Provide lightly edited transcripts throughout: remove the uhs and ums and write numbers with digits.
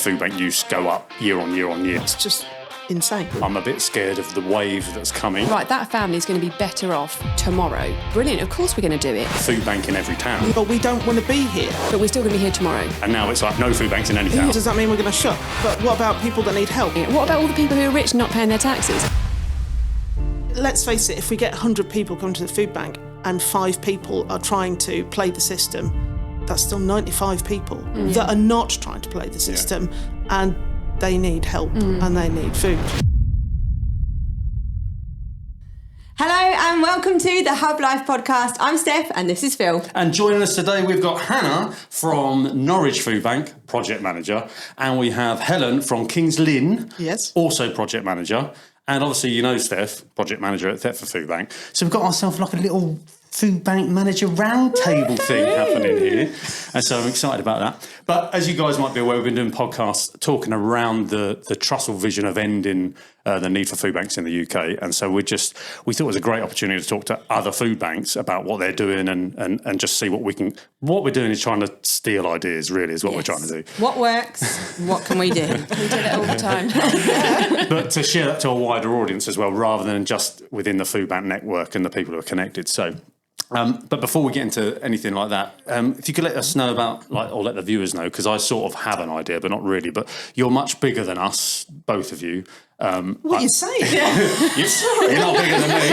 Foodbank use go up year on year on year. It's just insane. I'm a bit scared of the wave that's coming. Right, that family is going to be better off tomorrow. Brilliant, of course we're going to do it. Foodbank in every town. But we don't want to be here. But we're still going to be here tomorrow. And now it's like no food banks in any town. Does that mean we're going to shut? But what about people that need help? What about all the people who are rich and not paying their taxes? Let's face it, if we get 100 people come to the food bank and 5 people are trying to play the system, that's still 95 people that are not trying to play the system and they need help and they need food. Hello and welcome to the Hublife Podcast. I'm Steph and this is Phil. And joining us today, we've got Hannah from Norwich Foodbank, Project Manager, and we have Helen from Kings Lynn, also Project Manager, and obviously you know Steph, Project Manager at Thetford Foodbank. So we've got ourselves like a little Foodbank Manager roundtable thing happening here, and so I'm excited about that. But as you guys might be aware, we've been doing podcasts talking around the Trussell vision of ending the need for food banks in the UK, and so we thought it was a great opportunity to talk to other food banks about what they're doing and just see what we're doing is trying to steal ideas. Really, is what we're trying to do. What works? What can we do? We do it all the time. But to share that to a wider audience as well, rather than just within the food bank network and the people who are connected. So. But before we get into anything like that, if you could let us know about, or let the viewers know, because I sort of have an idea, but not really. But you're much bigger than us, both of you. What are you saying? You're not bigger than me.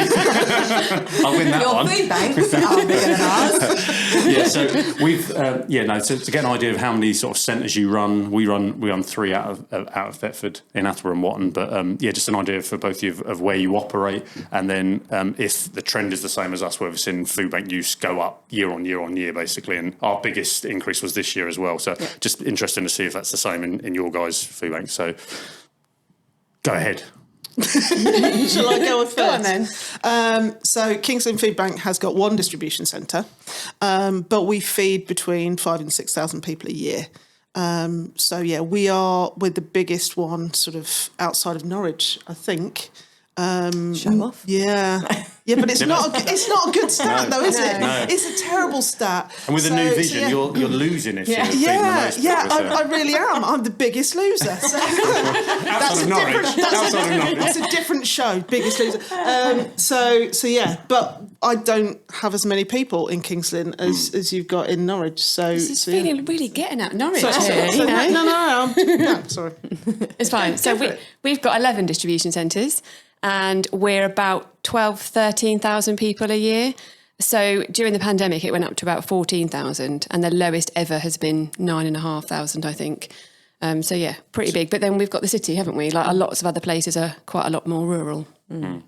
I'll win that one. Your food banks are bigger than ours. Yeah, so we've so to get an idea of how many sort of centres you run, we run 3 out of Thetford in Attleborough and Watton. But just an idea for both of you of where you operate, and then if the trend is the same as us, where we've seen food bank use go up year on year basically, and our biggest increase was this year as well. So just interesting to see if that's the same in your guys' food bank. So. Go ahead. Shall I go with first? Go on then. So Kings Lynn Food Bank has got one distribution centre, but we feed between 5,000 and 6,000 people a year. We're the biggest one sort of outside of Norwich, I think. Show off. Yeah, but it's not a good stat though, is it? No. It's a terrible stat. And with a new vision, you're losing if you're feeding the most people. I really am. I'm the biggest loser. So Outside of Norwich. That's a different show, Biggest Loser. But I don't have as many people in Kings Lynn as you've got in Norwich. So This is feeling really getting at Norwich No, sorry. It's fine. So we've got 11 distribution centres. And we're about 13,000 people a year. So during the pandemic, it went up to about 14,000, and the lowest ever has been 9,500, I think. Pretty big. But then we've got the city, haven't we? Like lots of other places are quite a lot more rural. Do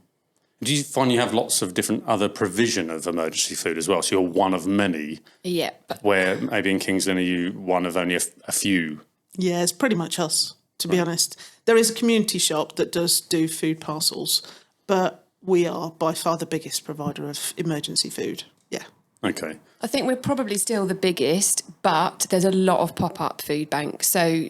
you find you have lots of different other provision of emergency food as well? So you're one of many. Yeah. Where maybe in Kings Lynn are you one of only a few? Yeah, it's pretty much us, to be honest. There is a community shop that does do food parcels, but we are by far the biggest provider of emergency food. Yeah. Okay. I think we're probably still the biggest, but there's a lot of pop-up food banks. So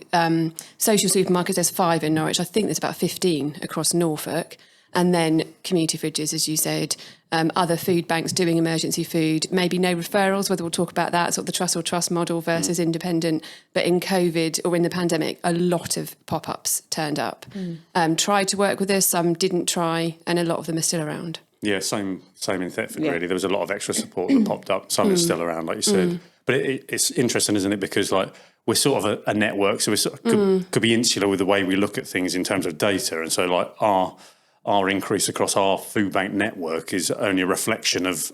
social supermarkets, there's 5 in Norwich. I think there's about 15 across Norfolk. And then community fridges, as you said, other food banks doing emergency food, maybe no referrals, whether we'll talk about that, sort of the Trussell Trust model versus independent. But in COVID or in the pandemic, a lot of pop-ups turned up. Tried to work with us, some didn't try, and a lot of them are still around. Yeah, same in Thetford, really. There was a lot of extra support that popped up. Some is still around, like you said. But it's interesting, isn't it? Because we're sort of a network, so we could be insular with the way we look at things in terms of data. And so our increase across our food bank network is only a reflection of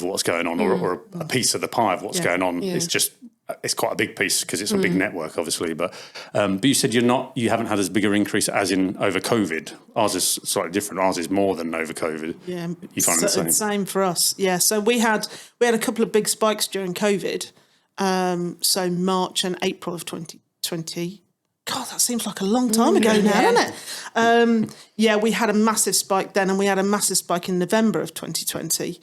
what's going on, or a piece of the pie of what's going on. Yeah. It's quite a big piece because it's a big network, obviously. But you said you haven't had as big an increase as in over COVID. Ours is slightly different. Ours is more than over COVID. Yeah, you find the same. Same for us. Yeah, so we had a couple of big spikes during COVID. So March and April of 2020. God, that seems like a long time ago now, doesn't it? We had a massive spike then, and we had a massive spike in November of 2020.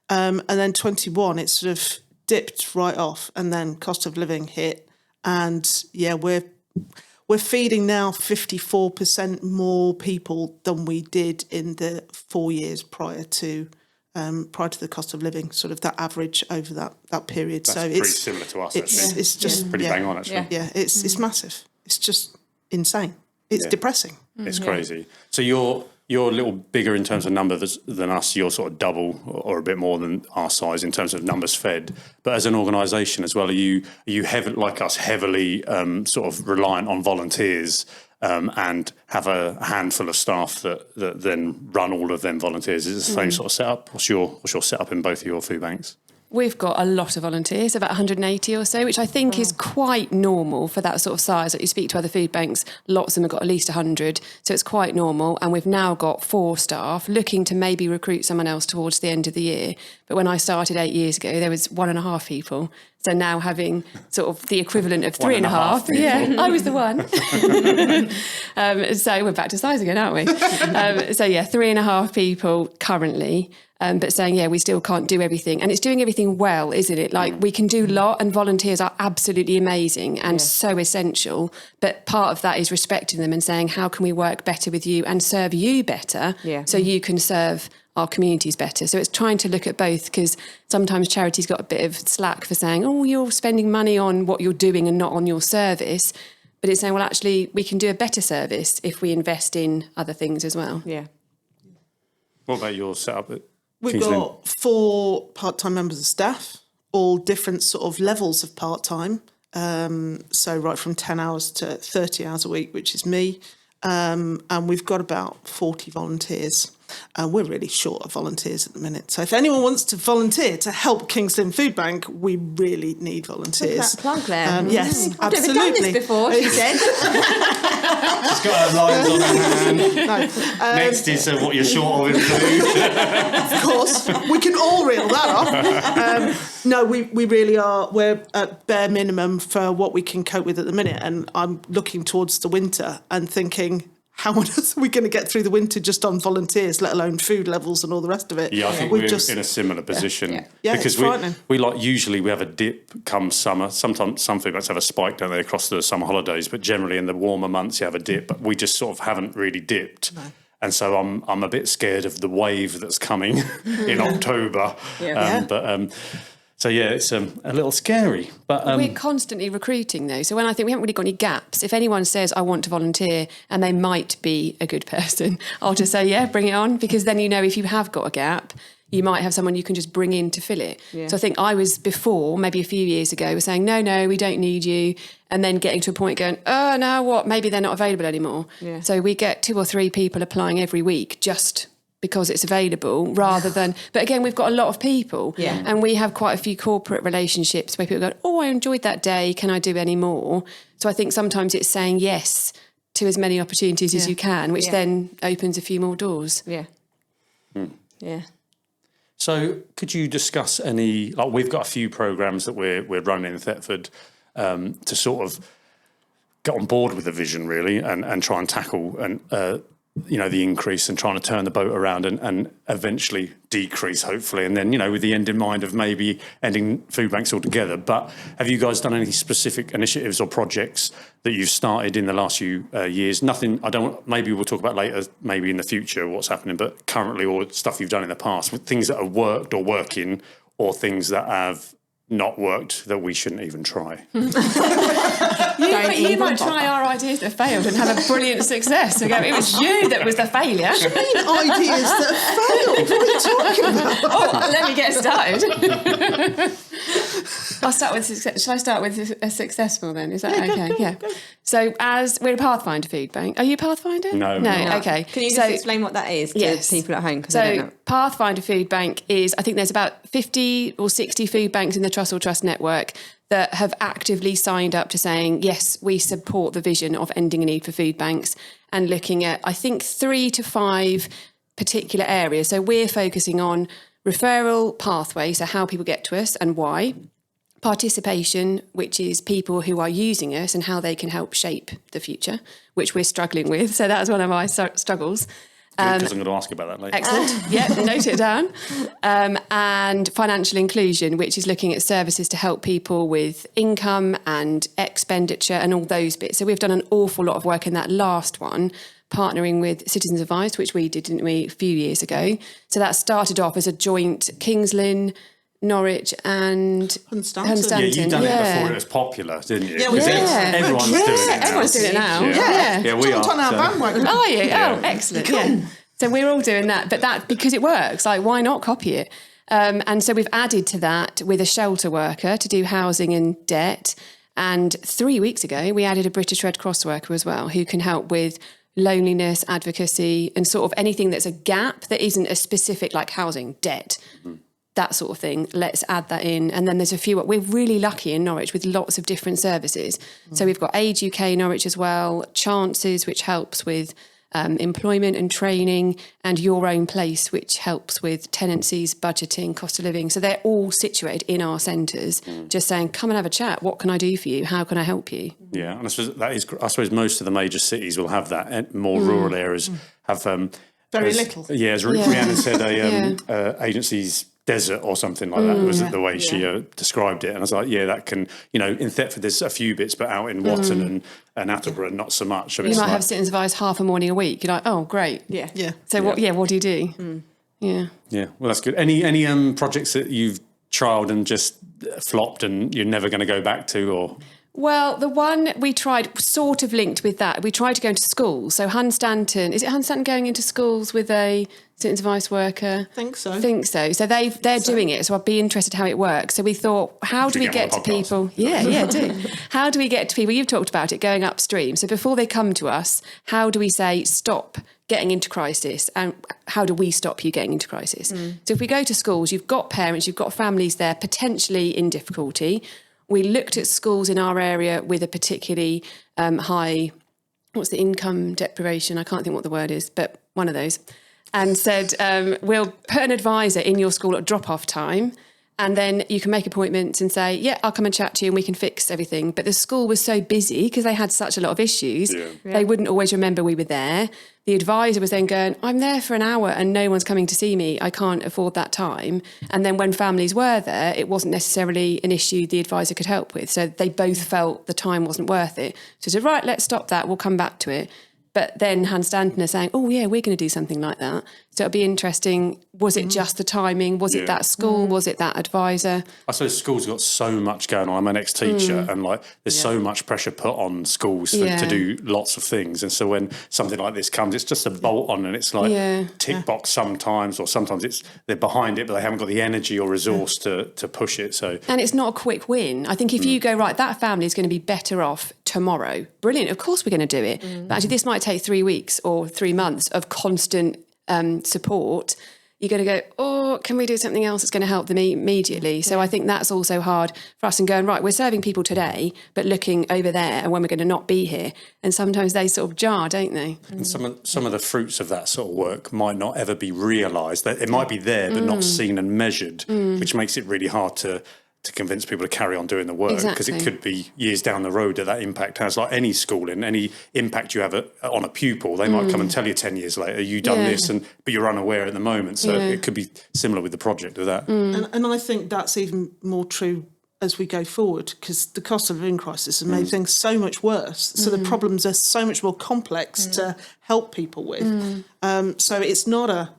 And then 21, it sort of dipped right off, and then cost of living hit. And we're feeding now 54% more people than we did in the 4 years prior to the cost of living, sort of that average over that period. That's so pretty similar to us, actually. It's just pretty bang on, actually. Yeah, it's massive. It's just insane. It's depressing. It's crazy. So you're a little bigger in terms of numbers than us. You're sort of double or a bit more than our size in terms of numbers fed. But as an organisation as well, are you like us, heavily sort of reliant on volunteers and have a handful of staff that then run all of them volunteers? Is it the same sort of setup? What's your setup in both of your food banks? We've got a lot of volunteers, about 180 or so, which I think is quite normal for that sort of size. Like you speak to other food banks, lots of them have got at least 100, so it's quite normal. And we've now got 4 staff, looking to maybe recruit someone else towards the end of the year. But when I started 8 years ago, there was 1.5 people. So now having sort of the equivalent of 3.5. Yeah, I was the one. So we're back to size again, aren't we? 3.5 people currently. But saying, we still can't do everything. And it's doing everything well, isn't it? Like, we can do a lot, and volunteers are absolutely amazing and so essential. But part of that is respecting them and saying, how can we work better with you and serve you better so you can serve our communities better? So it's trying to look at both, because sometimes charities got a bit of slack for saying, you're spending money on what you're doing and not on your service. But it's saying, well, actually, we can do a better service if we invest in other things as well. Yeah. What about your setup at We've Kings Lynn? got 4 part-time members of staff, all different sort of levels of part-time. So right from 10 hours to 30 hours a week, which is me. And we've got about 40 volunteers. And we're really short of volunteers at the minute. So if anyone wants to volunteer to help Kings Lynn Food Bank, we really need volunteers. That plug there. Yes, I've absolutely. never done this before, she said. She's got her lines on her hand. Next is what you're short of in food. Of course, we can all reel that off. No, we really are. We're at bare minimum for what we can cope with at the minute. And I'm looking towards the winter and thinking, how on earth are we going to get through the winter just on volunteers, let alone food levels and all the rest of it? Yeah, I think we're in a similar position. Yeah, because it's frightening. we usually we have a dip come summer. Sometimes some food banks have a spike, don't they, across the summer holidays, but generally in the warmer months you have a dip, but we just sort of haven't really dipped. No. And so I'm a bit scared of the wave that's coming in October. So it's a little scary. But we're constantly recruiting though. So when I think we haven't really got any gaps, if anyone says I want to volunteer and they might be a good person, I'll just say, bring it on, because then if you have got a gap, you might have someone you can just bring in to fill it. Yeah. So I think I was before, maybe a few years ago, was saying, no, we don't need you. And then getting to a point going, now what? Maybe they're not available anymore. Yeah. So we get 2 or 3 people applying every week just because it's available, rather than, but again, we've got a lot of people and we have quite a few corporate relationships where people go, I enjoyed that day, can I do any more? So I think sometimes it's saying yes to as many opportunities as you can, which then opens a few more doors. Yeah. So could you discuss any, like we've got a few programmes that we're running in Thetford to sort of get on board with the vision really and try and tackle the increase and trying to turn the boat around and eventually decrease, hopefully. And then, with the end in mind of maybe ending food banks altogether. But have you guys done any specific initiatives or projects that you've started in the last few years? Nothing, maybe we'll talk about later, maybe in the future, what's happening, but currently, or stuff you've done in the past, with things that have worked or working, or things that have not worked that we shouldn't even try. You might try our ideas that failed and have a brilliant success. So go, it was you that was the failure. What do you mean ideas that failed? What are you talking about? Let me get started. I'll start with success. Shall I start with a successful then? Is that okay? Yeah. So we're a Pathfinder food bank. Are you Pathfinder? No. Okay. Can you just explain what that is to people at home? So I don't know. Pathfinder Food Bank is, I think there's about 50 or 60 food banks in the Trussell Trust network that have actively signed up to saying, yes, we support the vision of ending a need for food banks, and looking at, I think, 3 to 5 particular areas. So we're focusing on referral pathway, so how people get to us and why. Participation, which is people who are using us and how they can help shape the future, which we're struggling with. So that's one of my struggles. Because I'm going to ask about that later. Excellent. Note it down. And financial inclusion, which is looking at services to help people with income and expenditure and all those bits. So we've done an awful lot of work in that last one, partnering with Citizens Advice, which we did, didn't we, a few years ago. So that started off as a joint Kings Lynn, Norwich and Hunstanton. Yeah, you've done it before it was popular, didn't you? Yeah, we did. Everyone's doing it now. Everyone's doing it now. Yeah, we are. On our bandwagon. Are you? Oh, excellent. Yeah. So we're all doing that, but that because it works. Like, why not copy it? And so we've added to that with a shelter worker to do housing and debt. And 3 weeks ago, we added a British Red Cross worker as well, who can help with loneliness, advocacy, and sort of anything that's a gap that isn't a specific, like housing, debt, that sort of thing. Let's add that in. And then there's a few, we're really lucky in Norwich with lots of different services. So we've got Age UK Norwich as well, Chances, which helps with employment and training, and Your Own Place, which helps with tenancies, budgeting, cost of living. So they're all situated in our centres, just saying, come and have a chat. What can I do for you? How can I help you? Yeah, and I suppose most of the major cities will have that. And more rural areas have very little. Yeah, as Rhiannon said, agency's desert or something like that was the way she described it. And I was like, yeah, that can, in Thetford there's a few bits, but out in Watton and Attleborough not so much. You might have sittings advice half a morning a week. You're like, oh, great. Yeah. So what do you do? Yeah. Yeah, well, that's good. Any projects that you've trialed and just flopped and you're never going to go back to, or? Well, the one we tried, sort of linked with that, we tried to go into schools. So Hunstanton, is it Hunstanton going into schools with a sittings advice worker? Think so. So they're doing it. So I'd be interested how it works. So we thought, how do we get to people? Yeah, do. How do we get to people? You've talked about it going upstream. So before they come to us, how do we say, stop getting into crisis, and how do we stop you getting into crisis? So if we go to schools, you've got parents, you've got families there potentially in difficulty. We looked at schools in our area with a particularly high, what's the income deprivation? I can't think what the word is, but one of those. And said, we'll put an advisor in your school at drop-off time, and then you can make appointments and say, yeah, I'll come and chat to you and we can fix everything. But the school was so busy because they had such a lot of issues, they wouldn't always remember we were there. The advisor was then going, I'm there for an hour and no one's coming to see me. I can't afford that time. And then when families were there, it wasn't necessarily an issue the advisor could help with. So they both felt the time wasn't worth it. So I said, right, let's stop that. We'll come back to it. But then Hunstanton are saying, oh, yeah, we're going to do something like that. So it'll be interesting. Was it just the timing? Was it that school? Was it that advisor? I suppose schools got so much going on. I'm an ex-teacher and there's so much pressure put on schools to do lots of things. And so when something like this comes, it's just a bolt on and it's like tick box sometimes, or sometimes they're behind it, but they haven't got the energy or resource to push it. So and it's not a quick win. I think if you go, right, that family is going to be better off tomorrow. Brilliant. Of course we're going to do it. But actually this might take 3 weeks or 3 months of constant support. You're going to go, oh, can we do something else that's going to help them immediately? So I think that's also hard for us, and going, right, we're serving people today, but looking over there and when we're going to not be here. And sometimes they sort of jar, don't they? And some of the fruits of that sort of work might not ever be realised. It might be there, but not seen and measured, which makes it really hard to convince people to carry on doing the work, because it could be years down the road that impact has, like any schooling, any impact you have on a pupil, they might come and tell you 10 years later, you've done this, but you're unaware at the moment. So it could be similar with the project of that. And I think that's even more true as we go forward, because the cost of living crisis has made things so much worse. So the problems are so much more complex to help people with. So it's no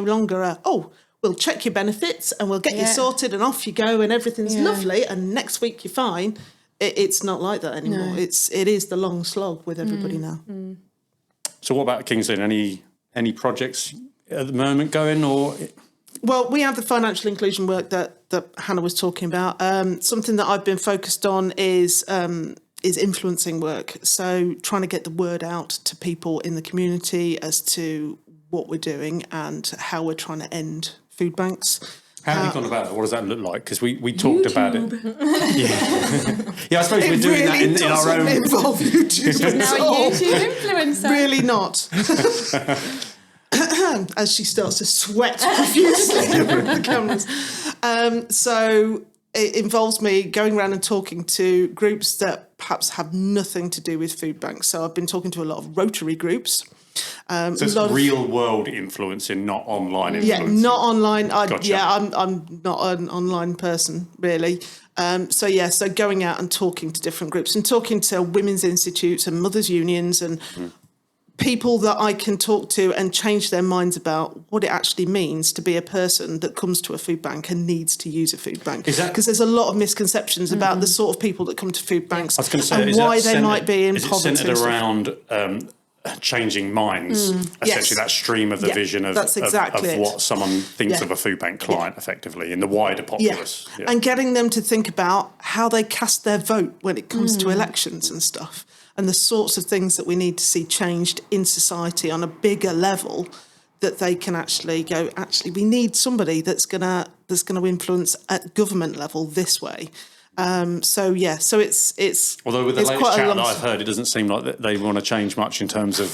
longer we'll check your benefits and we'll get you sorted and off you go and everything's lovely and next week you're fine. It's not like that anymore. No. It is the long slog with everybody now. So what about Kings Lynn? Any projects at the moment going, or? Well, we have the financial inclusion work that Hannah was talking about. Something that I've been focused on is influencing work. So trying to get the word out to people in the community as to what we're doing and how we're trying to end food banks. How have you gone about it? What does that look like? Because we talked about it. I suppose we're doing that in our own. Involve YouTube now a YouTube influencer. Really not. As she starts to sweat profusely over the cameras. So it involves me going around and talking to groups that perhaps have nothing to do with food banks. So I've been talking to a lot of Rotary groups. So it's real world influencing, not online influencing. Yeah, not online. Gotcha. I'm not an online person, really. So going out and talking to different groups and talking to women's institutes and mothers' unions and people that I can talk to and change their minds about what it actually means to be a person that comes to a food bank and needs to use a food bank. Because there's a lot of misconceptions about the sort of people that come to food banks and why they might be in poverty. Is it centred around changing minds, essentially that stream of the vision of what someone thinks of a food bank client effectively in the wider populace? Yeah. And getting them to think about how they cast their vote when it comes to elections and stuff, and the sorts of things that we need to see changed in society on a bigger level, that they can actually go, actually, we need somebody that's gonna influence at government level this way. So it's although with the latest chat that I've heard, it doesn't seem like that they want to change much in terms of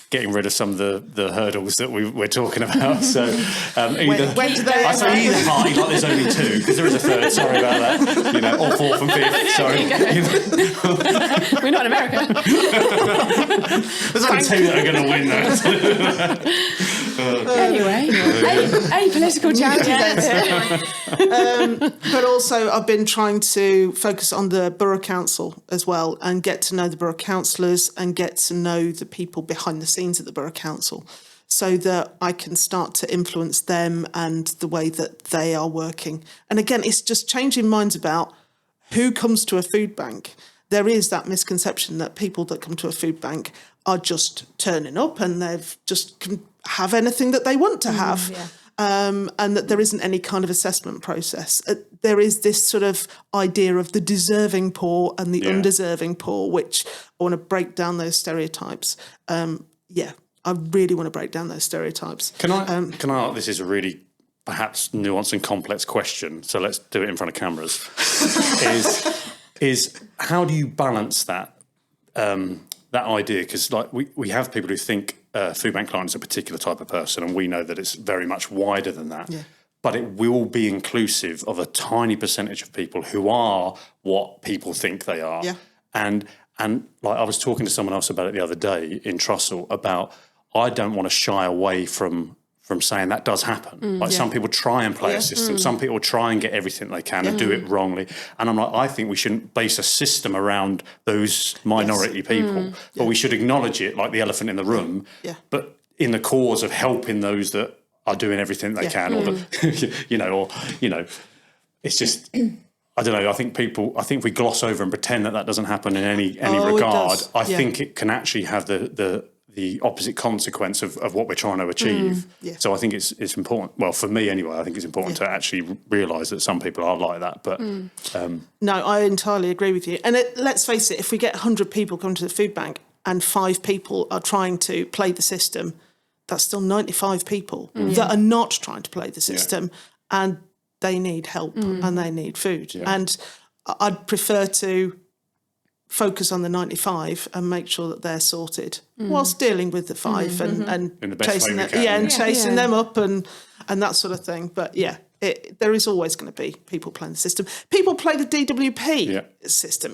getting rid of some of the hurdles that we're talking about. So either I say either party, like there's only two, because there is a third. Sorry about that. Or fourth and fifth. Sorry, we're not in America. There's only two that are going to win that. Anyway, apolitical challenges. But also, I've been trying to focus on the borough council as well, and get to know the borough councillors and get to know the people behind the scenes at the borough council, so that I can start to influence them and the way that they are working. And again, it's just changing minds about who comes to a food bank. There is that misconception that people that come to a food bank are just turning up and they've just can have anything that they want to have. And that there isn't any kind of assessment process. There is this sort of idea of the deserving poor and the undeserving poor, which I want to break down those stereotypes. I really want to break down those stereotypes. Can I? This is a really perhaps nuanced and complex question, so let's do it in front of cameras. is how do you balance that idea? Because we have people who think food bank client is a particular type of person, and we know that it's very much wider than that. Yeah. But it will be inclusive of a tiny percentage of people who are what people think they are. Yeah. And like I was talking to someone else about it the other day in Trussell about, I don't want to shy away from saying that does happen. Some people try and play a system. Some people try and get everything they can and do it wrongly. And I'm like, I think we shouldn't base a system around those minority people, but we should acknowledge it like the elephant in the room, but in the cause of helping those that are doing everything they can, or it's just, I don't know. I think if we gloss over and pretend that doesn't happen in any regard, I think it can actually have the opposite consequence of what we're trying to achieve. So I think it's important. Well, for me anyway, I think it's important to actually realise that some people are like that. But no, I entirely agree with you. And let's face it, if we get 100 people come to the food bank and 5 people are trying to play the system, that's still 95 people that are not trying to play the system, and they need help and they need food. And I'd prefer to focus on the 95 and make sure that they're sorted whilst dealing with the 5 and chasing them, and chasing them up and that sort of thing. But there is always going to be people playing the system. People play the DWP system.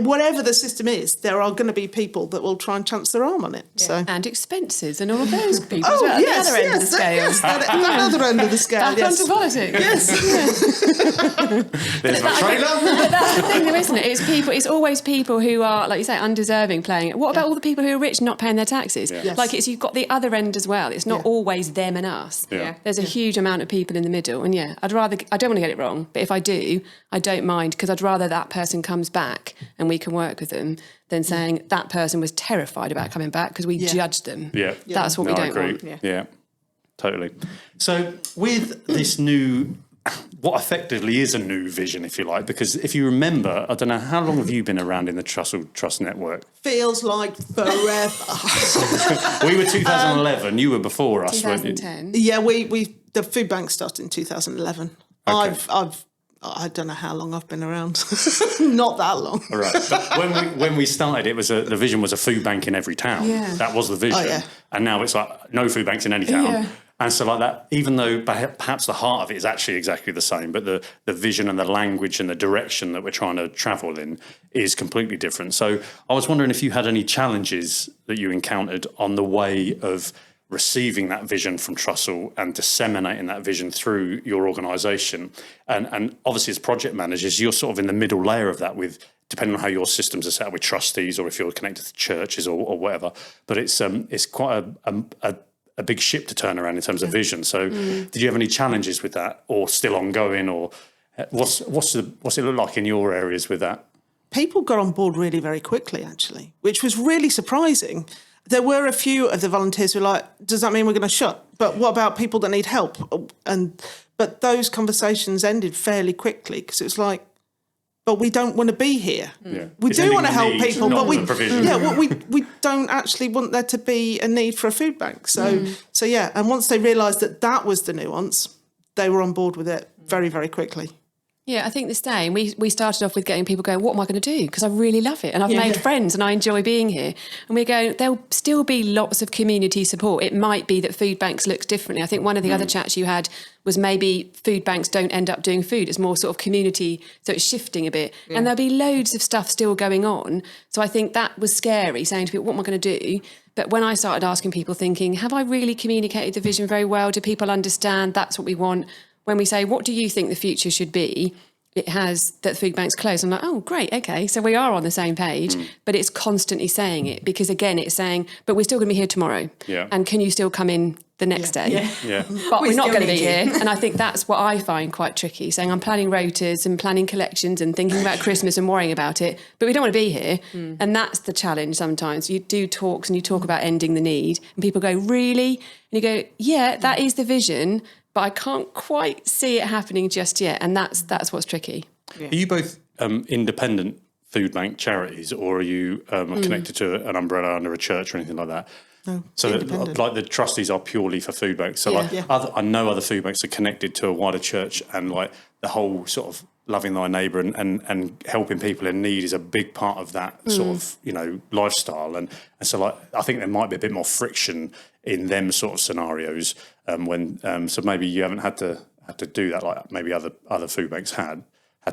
Whatever the system is, there are going to be people that will try and chance their arm on it. Yeah. So. And expenses and all of those people as well. Yes, the other end of the scale. That other end of the scale, Back onto politics. Yes. There's my trailer. But that's the thing, though, isn't it? It's always people who are, like you say, undeserving playing it. What about all the people who are rich not paying their taxes? Yeah. Yes. You've got the other end as well. It's not always them and us. Yeah. There's a huge amount of people in the middle. And I don't want to get it wrong, but if I do, I don't mind, because I'd rather that person comes back and we can work with them than saying that person was terrified about coming back because we judged them. Yeah. That's what we don't want. Yeah, totally. So with this new, what effectively is a new vision, if you like, because if you remember, I don't know, how long have you been around in the Trussell Trust Network? Feels like forever. We were 2011, you were before us, weren't you? 2010. Yeah, the food bank started in 2011. Okay. I don't know how long I've been around. Not that long. All right. But when we started, the vision was a food bank in every town. Yeah. That was the vision. Oh, yeah. And now it's like no food banks in any town. Yeah. And so like that, even though perhaps the heart of it is actually exactly the same, but the vision and the language and the direction that we're trying to travel in is completely different. So I was wondering if you had any challenges that you encountered on the way of receiving that vision from Trussell and disseminating that vision through your organisation. And obviously as project managers, you're sort of in the middle layer of that with depending on how your systems are set up with trustees or if you're connected to churches or whatever. But it's quite a big ship to turn around in terms of vision. So did you have any challenges with that, or still ongoing, or what's it look like in your areas with that? People got on board really very quickly, actually, which was really surprising. There were a few of the volunteers who were like, does that mean we're going to shut? But what about people that need help? But those conversations ended fairly quickly, because it was like, but we don't want to be here. Yeah. We It's do want to ending help needs, people, not but we the provision. we don't actually want there to be a need for a food bank. So yeah, and once they realised that was the nuance, they were on board with it very, very quickly. Yeah, I think the same. We started off with getting people going, what am I going to do? Because I really love it and I've made friends and I enjoy being here. And we're going, there'll still be lots of community support. It might be that food banks looks differently. I think one of the other chats you had was maybe food banks don't end up doing food. It's more sort of community, so it's shifting a bit. Yeah. And there'll be loads of stuff still going on. So I think that was scary, saying to people, what am I going to do? But when I started asking people, thinking, have I really communicated the vision very well? Do people understand that's what we want? When we say, what do you think the future should be? It has that food banks close. I'm like, oh, great, okay. So we are on the same page, but it's constantly saying it because, again, it's saying, but we're still going to be here tomorrow. Yeah. And can you still come in the next day? Yeah. But we're not going to be here. And I think that's what I find quite tricky, saying I'm planning rotas and planning collections and thinking about Christmas and worrying about it, but we don't want to be here. And that's the challenge sometimes. You do talks and you talk about ending the need and people go, really? And you go, yeah, that is the vision, but I can't quite see it happening just yet. And that's what's tricky. Yeah. Are you both independent food bank charities, or are you connected to an umbrella under a church or anything like that? No, so like the trustees are purely for food banks. So I know other food banks are connected to a wider church, and like the whole sort of loving thy neighbour and helping people in need is a big part of that sort of, lifestyle. And so like I think there might be a bit more friction in them sort of scenarios when so maybe you haven't had to do that like maybe other food banks had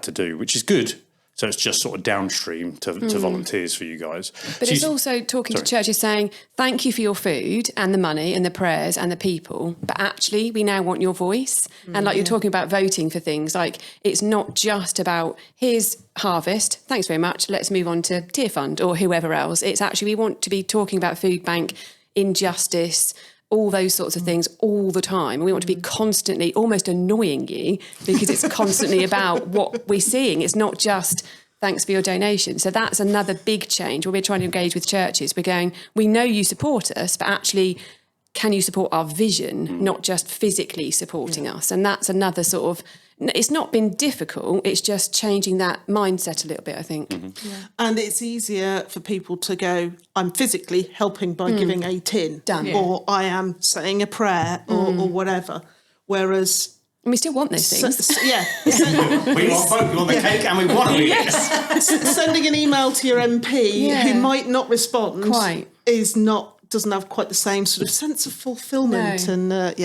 to do, which is good. So it's just sort of downstream to volunteers for you guys. But so it's also talking to churches saying, thank you for your food and the money and the prayers and the people, but actually we now want your voice. And like you're talking about voting for things, like it's not just about here's harvest, thanks very much, let's move on to Tier Fund or whoever else. It's actually we want to be talking about food bank, injustice, all those sorts of things all the time. And we want to be constantly almost annoying you because it's constantly about what we're seeing. It's not just thanks for your donation. So that's another big change when we're trying to engage with churches. We're going, we know you support us, but actually, can you support our vision, not just physically supporting us? And that's another sort of, it's not been difficult, it's just changing that mindset a little bit, I think. And it's easier for people to go, I'm physically helping by giving a tin. Done. Or I am saying a prayer or whatever. Whereas... And we still want those things. we want both. We want the cake and we want to eat it. Sending an email to your MP who might not respond doesn't have quite the same sort of sense of fulfilment. No. And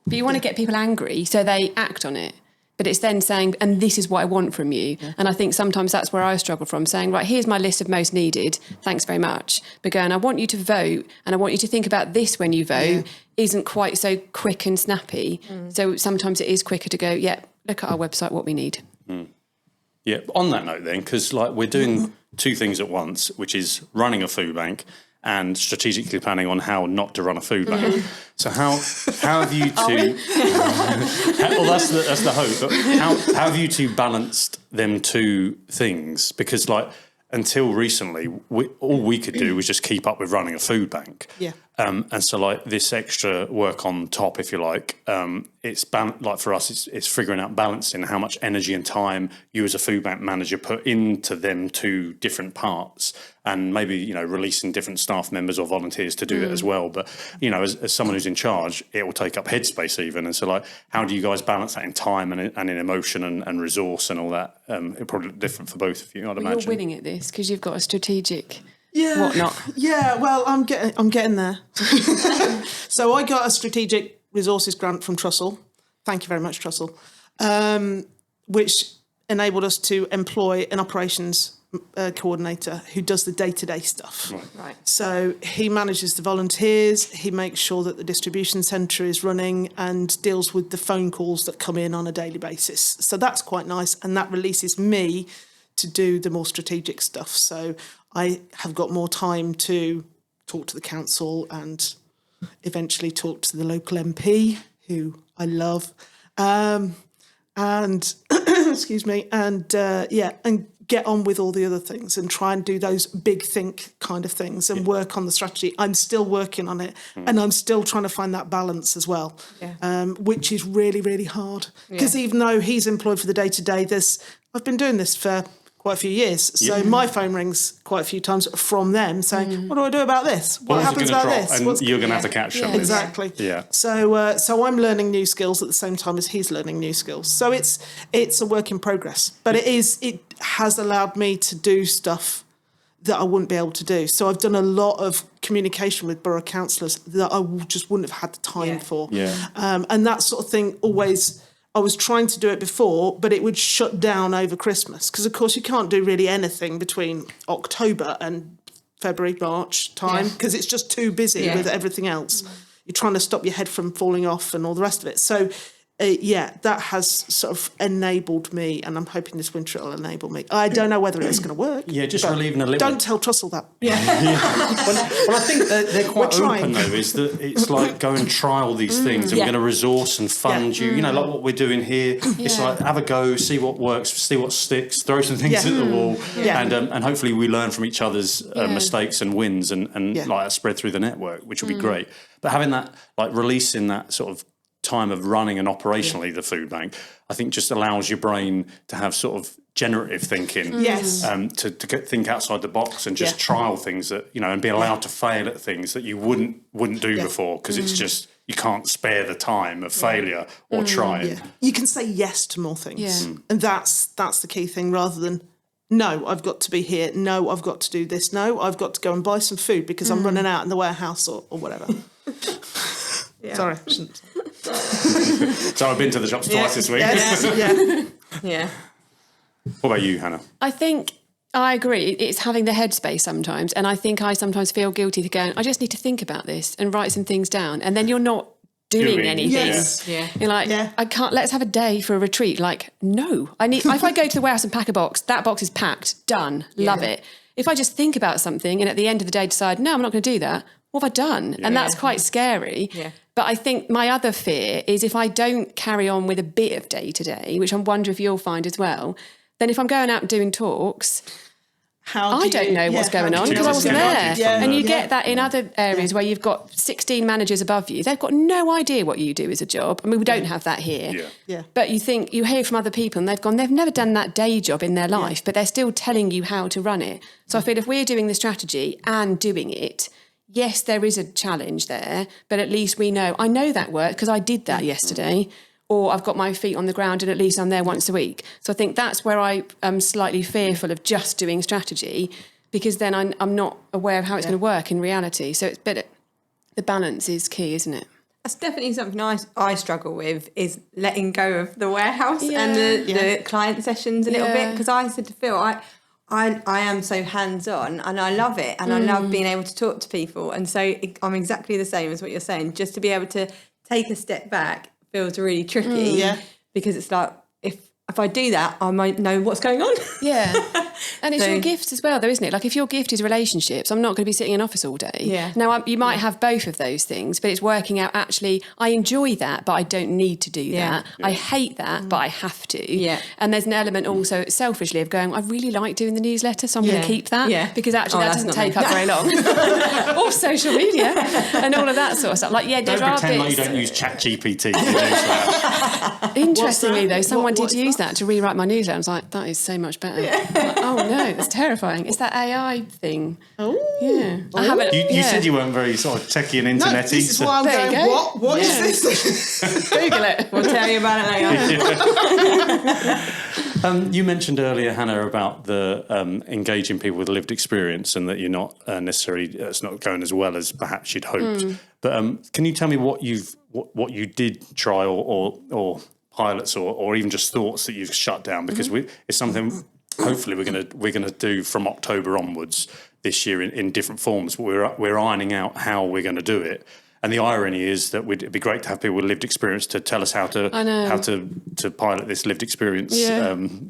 But you want to get people angry so they act on it. But it's then saying, and this is what I want from you. Yeah. And I think sometimes that's where I struggle from, saying, right, here's my list of most needed. Thanks very much. But going, I want you to vote and I want you to think about this when you vote isn't quite so quick and snappy. So sometimes it is quicker to go, look at our website, what we need. Yeah, on that note then, because like we're doing two things at once, which is running a food bank and strategically planning on how not to run a food bank. So how have you two... well, that's the hope. But how have you two balanced them two things? Because like until recently, all we could do was just keep up with running a food bank. Yeah. And so like this extra work on top, if you like, it's like for us, it's figuring out balancing how much energy and time you as a food bank manager put into them two different parts, and maybe, releasing different staff members or volunteers to do it as well. But, as someone who's in charge, it will take up headspace even. And so like, how do you guys balance that in time and in emotion and resource and all that? It'll probably look different for both of you, I'd imagine. You're winning at this because you've got a strategic... whatnot. Yeah, well, I'm getting there. So I got a strategic resources grant from Trussell. Thank you very much, Trussell. Which enabled us to employ an operations coordinator who does the day-to-day stuff. Right. So he manages the volunteers, he makes sure that the distribution centre is running and deals with the phone calls that come in on a daily basis. So that's quite nice, and that releases me to do the more strategic stuff. So I have got more time to talk to the council and eventually talk to the local MP, who I love, and excuse me, and get on with all the other things and try and do those big think kind of things and work on the strategy. I'm still working on it, and I'm still trying to find that balance as well, which is really, really hard. Because even though he's employed for the day-to-day, I've been doing this for quite a few years. So my phone rings quite a few times from them saying, what do I do about this? What happens about this? And you're going to have to catch them. Exactly. Yeah. So I'm learning new skills at the same time as he's learning new skills. So it's a work in progress. But it has allowed me to do stuff that I wouldn't be able to do. So I've done a lot of communication with borough councillors that I just wouldn't have had the time for. Yeah. And that sort of thing always... I was trying to do it before, but it would shut down over Christmas because, of course, you can't do really anything between October and February, March time because it's just too busy with everything else. You're trying to stop your head from falling off and all the rest of it. So, that has sort of enabled me, and I'm hoping this winter it'll enable me. I don't know whether it's going to work. Yeah, just relieving a little. Don't tell Trussell that. Well, I think they're quite open, though, is that it's like go and trial these things and we're going to resource and fund you. You know, like what we're doing here. It's like have a go, see what works, see what sticks, throw some things at the wall, and hopefully we learn from each other's mistakes and wins and like spread through the network, which will be great. But having that, like releasing that sort of time of running and operationally the food bank, I think just allows your brain to have sort of generative thinking, to think outside the box and just trial things that, you know, and be allowed to fail at things that you wouldn't do before because it's just you can't spare the time of failure or trying. You can say yes to more things, and that's the key thing rather than no, I've got to be here. No, I've got to do this. No, I've got to go and buy some food because I'm running out in the warehouse or whatever. Sorry, I shouldn't. So I've been to the shops twice this week. Yeah. What about you, Hannah? I think I agree. It's having the headspace sometimes. And I think I sometimes feel guilty to going, I just need to think about this and write some things down. And then you're not doing anything. You're like, I can't, let's have a day for a retreat. Like, no, if I go to the warehouse and pack a box, that box is packed, done, love it. If I just think about something and at the end of the day decide, no, I'm not going to do that, what have I done? And that's quite scary. But I think my other fear is if I don't carry on with a bit of day-to-day, which I wonder if you'll find as well, then if I'm going out and doing talks, I don't know what's going on because I wasn't there. And you get that in other areas where you've got 16 managers above you. They've got no idea what you do as a job. I mean, we don't have that here. But you hear from other people and they've never done that day job in their life, but they're still telling you how to run it. So I feel if we're doing the strategy and doing it, yes, there is a challenge there, but at least we know, I know that worked because I did that yesterday, or I've got my feet on the ground and at least I'm there once a week. So I think that's where I am slightly fearful of just doing strategy because then I'm not aware of how it's going to work in reality. So the balance is key, isn't it? That's definitely something I struggle with is letting go of the warehouse and the client sessions a little bit because I said to Phil, I am so hands-on and I love it and I love being able to talk to people. And so I'm exactly the same as what you're saying. Just to be able to take a step back feels really tricky because it's like if I do that, I might know what's going on. And it's your gift as well, though, isn't it? Like if your gift is relationships, I'm not going to be sitting in an office all day. Now, you might have both of those things, but it's working out actually, I enjoy that, but I don't need to do that. I hate that, but I have to. And there's an element also selfishly of going, I really like doing the newsletter, so I'm going to keep that because actually that doesn't take up very long. Or social media and all of that sort of stuff. Like, there don't are pretend bits. like you don't use ChatGPT for newsletter. Interestingly, though, someone did use that to rewrite my newsletter. I was like, that is so much better. Like, oh no, that's terrifying. It's that AI thing. I haven't. You said you weren't very sort of techie and internety. No, this is why I'm going, what is this? Google it. We'll tell you about it later. You mentioned earlier, Hannah, about the engaging people with lived experience and that you're not necessarily, it's not going as well as perhaps you'd hoped. But can you tell me what you did try or pilots or even just thoughts that you've shut down? Because it's something hopefully we're gonna do from October onwards this year in different forms. But we're ironing out how we're going to do it. And the irony is that it'd be great to have people with lived experience to tell us how to pilot this lived experience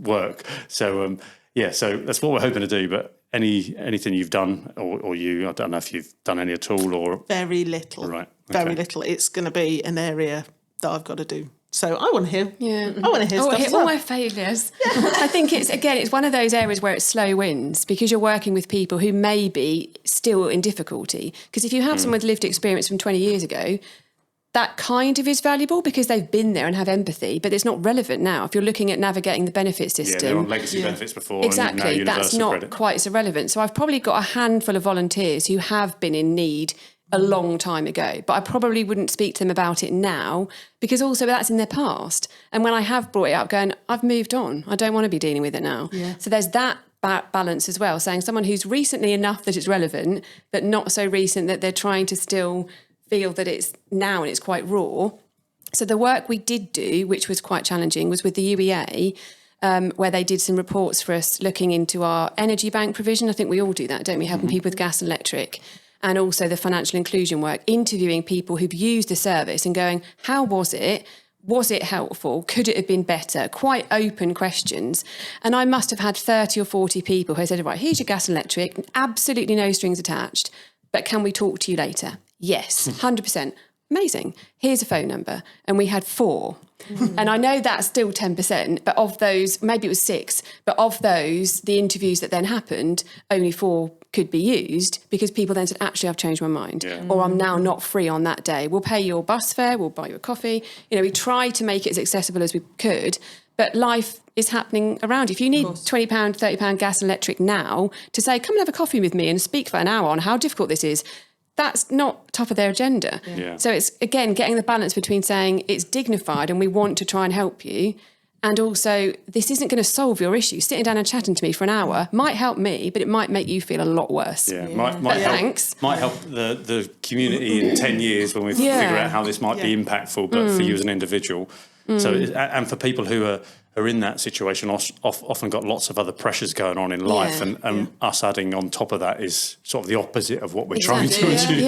work. So so that's what we're hoping to do. But anything you've done or I don't know if you've done any at all or... Very little. Right. Very little. It's going to be an area that I've got to do. So I want to hear. Yeah. I want to hear stuff as well. All my failures. I think it's one of those areas where it's slow wins because you're working with people who may be still in difficulty. Because if you have someone with lived experience from 20 years ago, that kind of is valuable because they've been there and have empathy, but it's not relevant now. If you're looking at navigating the benefit system. Yeah, they were on legacy benefits before. Exactly, and that's not credit. quite so relevant. So I've probably got a handful of volunteers who have been in need a long time ago, but I probably wouldn't speak to them about it now because also that's in their past. And when I have brought it up going, I've moved on, I don't want to be dealing with it now. Yeah. So there's that balance as well, saying someone who's recently enough that it's relevant, but not so recent that they're trying to still feel that it's now and it's quite raw. So the work we did do, which was quite challenging, was with the UEA, where they did some reports for us looking into our energy bank provision. I think we all do that, don't we? Helping people with gas and electric. And also the financial inclusion work, interviewing people who've used the service and going, how was it? Was it helpful? Could it have been better? Quite open questions. And I must have had 30 or 40 people who said, right, here's your gas and electric, absolutely no strings attached, but can we talk to you later? Yes, 100%. Amazing. Here's a phone number. And we had 4. And I know that's still 10%, but of those, maybe it was 6, but of those, the interviews that then happened, only 4 could be used because people then said, actually, I've changed my mind. Yeah. Or I'm now not free on that day. We'll pay your bus fare, we'll buy you a coffee. We tried to make it as accessible as we could, but life is happening around you. If you need £20, £30 gas and electric now to say, come and have a coffee with me and speak for an hour on how difficult this is, that's not top of their agenda. Yeah. So it's, again, getting the balance between saying it's dignified and we want to try and help you, and also this isn't going to solve your issue. Sitting down and chatting to me for an hour might help me, but it might make you feel a lot worse. Yeah, might help the community in 10 years when we figure out how this might be impactful, but for you as an individual. So, and for people who are in that situation, often got lots of other pressures going on in life, and us adding on top of that is sort of the opposite of what we're trying to achieve.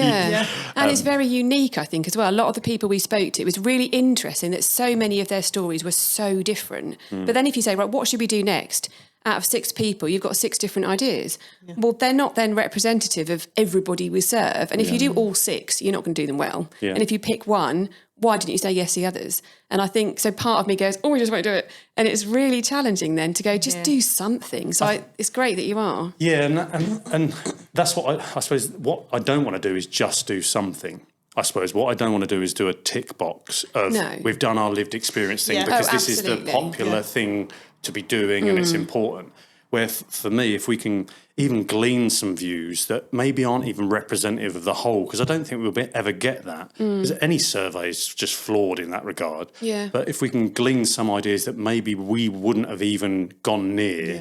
And it's very unique, I think, as well. A lot of the people we spoke to, it was really interesting that so many of their stories were so different. But then if you say, right, what should we do next? Out of 6 people, you've got 6 different ideas. Yeah. Well, they're not then representative of everybody we serve. And if you do all 6, you're not going to do them well. Yeah. And if you pick one, why didn't you say yes to the others? And I think, so part of me goes, we just won't do it. And it's really challenging then to go, just do something. So it's great that you are. Yeah, and that's what I suppose, what I don't want to do is just do something. I suppose what I don't want to do is do a tick box of we've done our lived experience thing because this is the popular thing to be doing and it's important. Where for me, if we can even glean some views that maybe aren't even representative of the whole, because I don't think we'll ever get that. Because any survey is just flawed in that regard. Yeah. But if we can glean some ideas that maybe we wouldn't have even gone near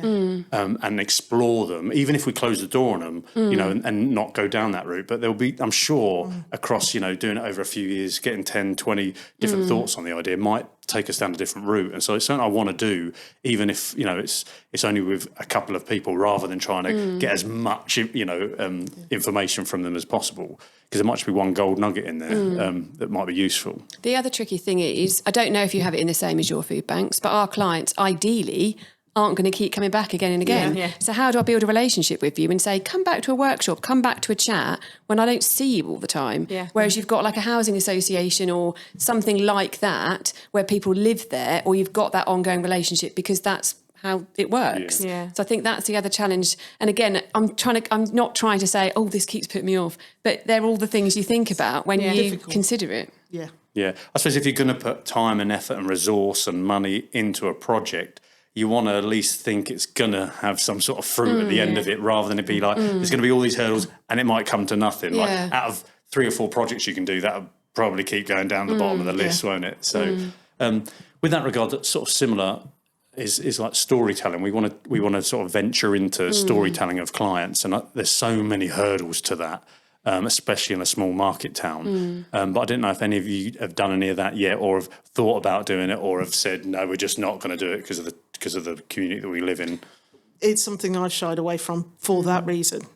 and explore them, even if we close the door on them, and not go down that route. But there'll be, I'm sure, across, doing it over a few years, getting 10, 20 different thoughts on the idea might take us down a different route. And so it's something I want to do, even if, it's only with a couple of people rather than trying to get as much, information from them as possible. Because there might be one gold nugget in there that might be useful. The other tricky thing is, I don't know if you have it in the same as your food banks, but our clients ideally aren't going to keep coming back again and again. Yeah. So how do I build a relationship with you and say, come back to a workshop, come back to a chat when I don't see you all the time? Yeah. Whereas you've got like a housing association or something like that where people live there, or you've got that ongoing relationship because that's how it works. Yeah. So I think that's the other challenge. And again, I'm not trying to say, this keeps putting me off, but they're all the things you think about when you consider it. Yeah. Yeah. I suppose if you're going to put time and effort and resource and money into a project, you want to at least think it's going to have some sort of fruit at the end of it, rather than it be like, there's going to be all these hurdles and it might come to nothing. Like out of 3 or 4 projects you can do, that'll probably keep going down the bottom of the list, won't it? So with that regard, that's sort of similar is like storytelling. We want to sort of venture into storytelling of clients, and there's so many hurdles to that. Especially in a small market town. But I didn't know if any of you have done any of that yet, or have thought about doing it, or have said, no, we're just not going to do it because of the community that we live in. It's something I've shied away from for that reason.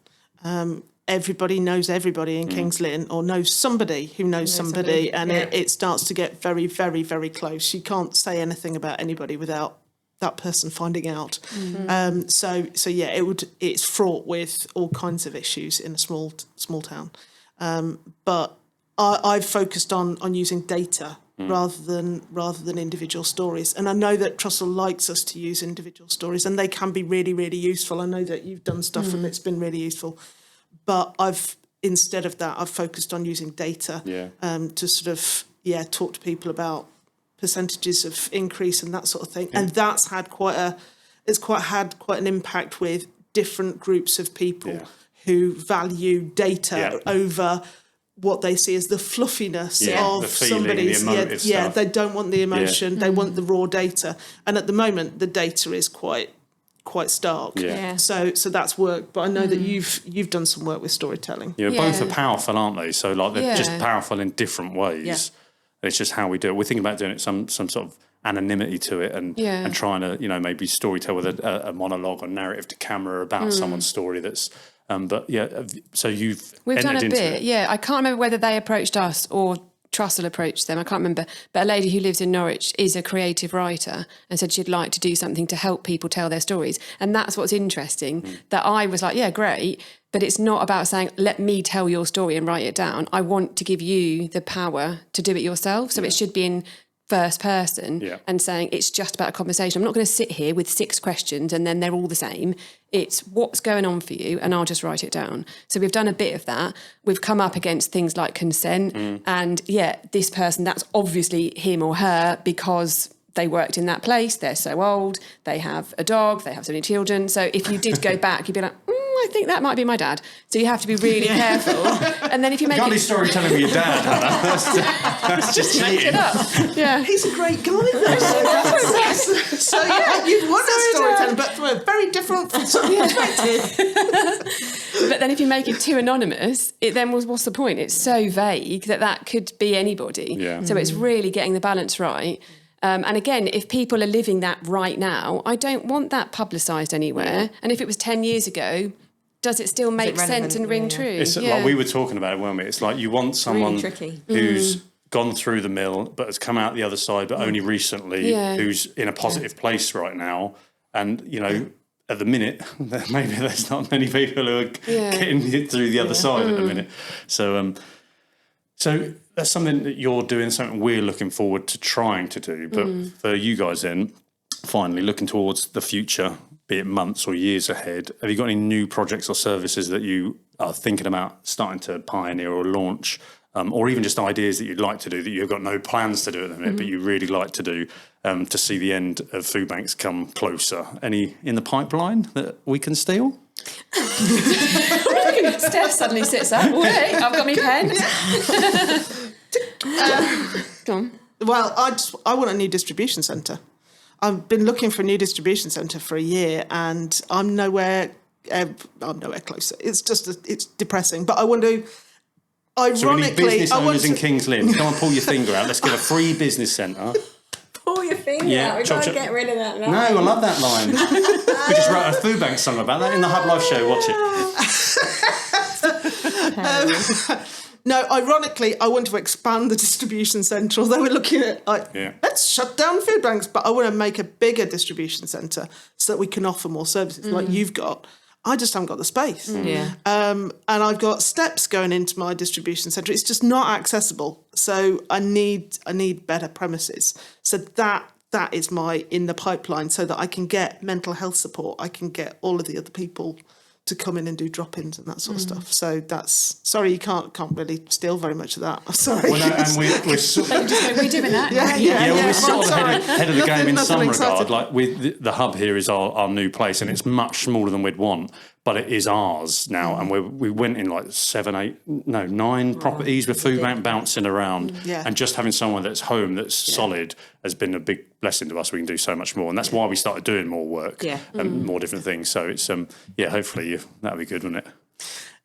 Everybody knows everybody in Kings Lynn, or knows somebody who knows somebody, and it starts to get very, very, very close. You can't say anything about anybody without that person finding out. So yeah, it's fraught with all kinds of issues in a small town. But I've focused on using data rather than individual stories. And I know that Trussell likes us to use individual stories, and they can be really, really useful. I know that you've done stuff and it's been really useful. But instead of that, I've focused on using data to sort of talk to people about percentages of increase and that sort of thing. And that's had quite an impact with different groups of people who value data over what they see as the fluffiness of the feeling, somebody's the emotive stuff. They don't want the emotion, they want the raw data. And at the moment the data is quite stark. So that's worked. But I know that you've done some work with storytelling. Both are powerful, aren't they? So like they're just powerful in different ways. It's just how we do it. We're thinking about doing it some sort of anonymity to it and trying to, maybe storytell with a monologue or narrative to camera about someone's story that's so we've done a bit. It. I can't remember whether they approached us or Trussell approached them. I can't remember. But a lady who lives in Norwich is a creative writer and said she'd like to do something to help people tell their stories. And that's what's interesting, that I was like, yeah, great. But it's not about saying, let me tell your story and write it down. I want to give you the power to do it yourself. So it should be in first person and saying it's just about a conversation. I'm not going to sit here with 6 questions and then they're all the same. It's what's going on for you and I'll just write it down. So we've done a bit of that. We've come up against things like consent and this person, that's obviously him or her because they worked in that place, they're so old, they have a dog, they have so many children. So if you did go back, you'd be like, I think that might be my dad. So you have to be really careful. And then if you make can't be storytelling with your dad, Hannah. That's just make it up. Yeah. He's a great guy, though. So you've won a storytelling, but from a very different perspective. But then if you make it too anonymous, what's the point? It's so vague that could be anybody. Yeah. So it's really getting the balance right. And again, if people are living that right now, I don't want that publicised anywhere. And if it was 10 years ago, does it still make sense and ring true? It's like we were talking about it, weren't we? It's like you want someone really who's gone through the mill but has come out the other side but only recently, who's in a positive place right now. And, at the minute, maybe there's not many people who are getting through the other side at the minute. So that's something that you're doing, something we're looking forward to trying to do. But for you guys then, finally looking towards the future, be it months or years ahead, have you got any new projects or services that you are thinking about starting to pioneer or launch, or even just ideas that you'd like to do that you've got no plans to do at the minute, but you really like to do to see the end of Foodbanks come closer? Any in the pipeline that we can steal? Steph suddenly sits up. Wait, I've got my pen. Go on. Well, I want a new distribution centre. I've been looking for a new distribution centre for a year, and I'm nowhere closer. It's it's depressing. But I want to. Ironically, so we need business owners in Kings Lynn. Come on, pull your finger out. Let's get a free business centre. Pull your finger out. We've got to get rid of that line. No, I love that line. We just wrote a Foodbank song about that in the Hublife show. Watch it. No, ironically, I want to expand the distribution centre, although we're looking at, let's shut down Foodbanks, but I want to make a bigger distribution centre so that we can offer more services like you've got. I just haven't got the space. And I've got steps going into my distribution centre. It's just not accessible. So I need better premises. So that is in the pipeline so that I can get mental health support. I can get all of the other people to come in and do drop-ins and that sort of stuff. So that's... Sorry, you can't really steal very much of that. I'm sorry. Well, no, and we're doing that. We're sort of ahead of the game in some regard. Like with the hub here is our new place, and it's much smaller than we'd want, but it is ours now. And we went in like 9 properties with Foodbank bouncing around, and just having someone that's home that's solid has been a big blessing to us. We can do so much more, and that's why we started doing more work and more different things. So it's hopefully that'll be good, wouldn't it?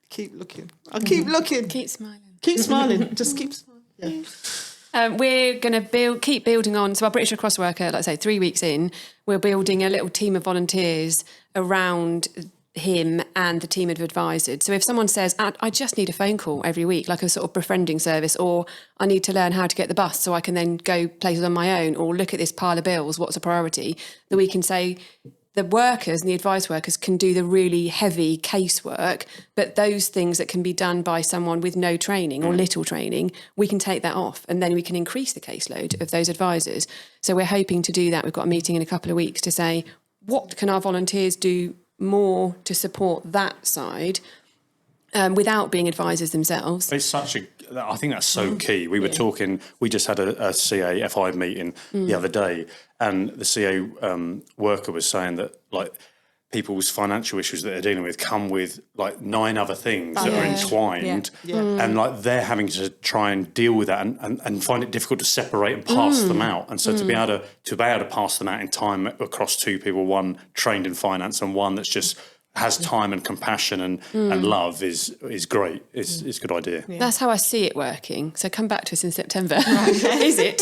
Keep looking. I'll keep looking. Keep smiling. Keep smiling. Just keep smiling. We're going to keep building on. So our British Red Cross worker, like I say, 3 weeks in, we're building a little team of volunteers around him and the team of advisors. So if someone says, I just need a phone call every week, like a sort of befriending service, or I need to learn how to get the bus so I can then go places on my own, or look at this pile of bills, what's a priority, that we can say the workers and the advice workers can do the really heavy casework, but those things that can be done by someone with no training or little training, we can take that off, and then we can increase the caseload of those advisors. So we're hoping to do that. We've got a meeting in a couple of weeks to say, what can our volunteers do more to support that side without being advisors themselves? I think that's so key. We were talking, we just had a CA F5 meeting the other day, and the CA worker was saying that like people's financial issues that they're dealing with come with like 9 other things that are entwined, and like they're having to try and deal with that and find it difficult to separate and pass them out. And so to be able to pass them out in time across 2 people, one trained in finance and one that's just has time and compassion and love is great. It's a good idea. Yeah. That's how I see it working. So come back to us in September. Is it?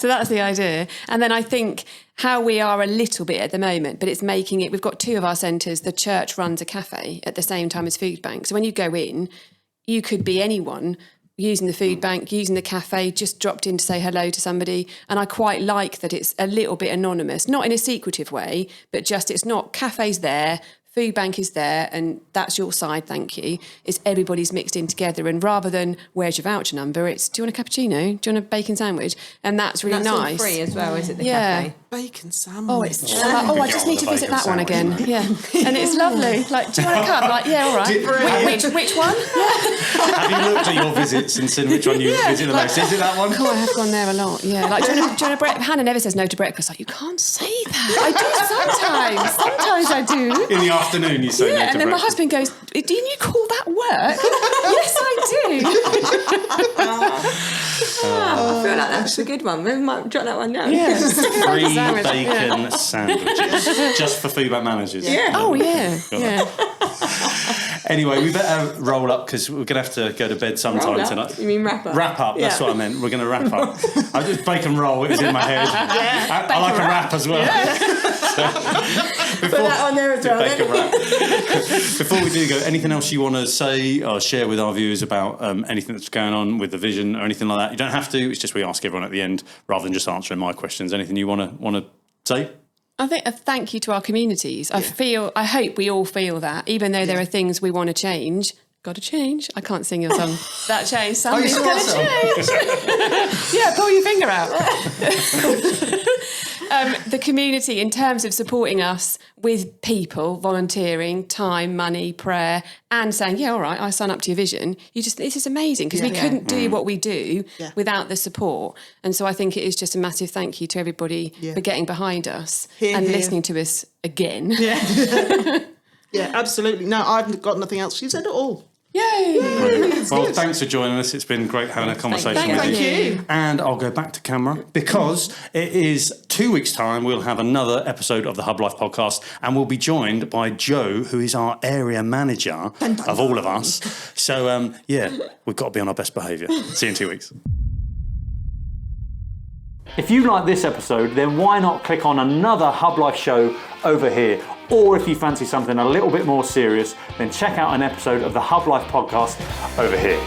So that's the idea. And then I think how we are a little bit at the moment, but it's making it, we've got 2 of our centres, the church runs a cafe at the same time as Foodbank. So when you go in, you could be anyone using the food bank, using the cafe, just dropped in to say hello to somebody. And I quite like that it's a little bit anonymous, not in a secretive way, but just it's not cafes there, food bank is there, and that's your side, thank you. It's everybody's mixed in together, and rather than where's your voucher number, it's do you want a cappuccino? Do you want a bacon sandwich? And that's really nice. That's all free as well, is it, the cafe? Bacon sandwich. Oh, it's I just need to visit that one again. Yeah, and it's lovely. Like, do you want a cup? Like, yeah, all right. Which one? Have you looked at your visits and seen which one you visit the most? Is it that one? Oh, I have gone there a lot. Yeah, like do you want a breakfast? Hannah never says no to breakfast. Like, you can't say that. I do sometimes. Sometimes I do. In the afternoon, you say no to breakfast. And then my husband goes, "Didn't you call that work?" Yes, I do. I feel like that's a good one. We might jot that one down. Yes. 3 bacon sandwiches just for Foodbank Managers. Yeah. Oh, yeah. Anyway, we better roll up because we're going to have to go to bed sometime tonight. You mean wrap up? Wrap up, that's what I meant. We're going to wrap up. I just bacon roll, it was in my head. I like a wrap as well. Put that on there as well. Bacon wrap. Before we do go, anything else you want to say or share with our viewers about anything that's going on with the vision or anything like that? You don't have to, it's just we ask everyone at the end rather than just answering my questions. Anything you want to say? I think a thank you to our communities. I hope we all feel that, even though there are things we want to change. Got to change. I can't sing your song. That change. Something's got to change. Yeah, pull your finger out. The community, in terms of supporting us with people, volunteering, time, money, prayer, and saying, yeah, all right, I sign up to your vision. This is amazing because we couldn't do what we do without the support. And so I think it is just a massive thank you to everybody for getting behind us and listening to us again. Yeah. Yeah, absolutely. No, I've got nothing else. You said it all. Yay! Well, thanks for joining us. It's been great having a conversation with you. And I'll go back to camera because it is 2 weeks' time. We'll have another episode of the Hublife Podcast, and we'll be joined by Joe, who is our area manager of all of us. So, we've got to be on our best behaviour. See you in 2 weeks. If you like this episode, then why not click on another Hublife show over here? Or if you fancy something a little bit more serious, then check out an episode of the Hublife Podcast over here.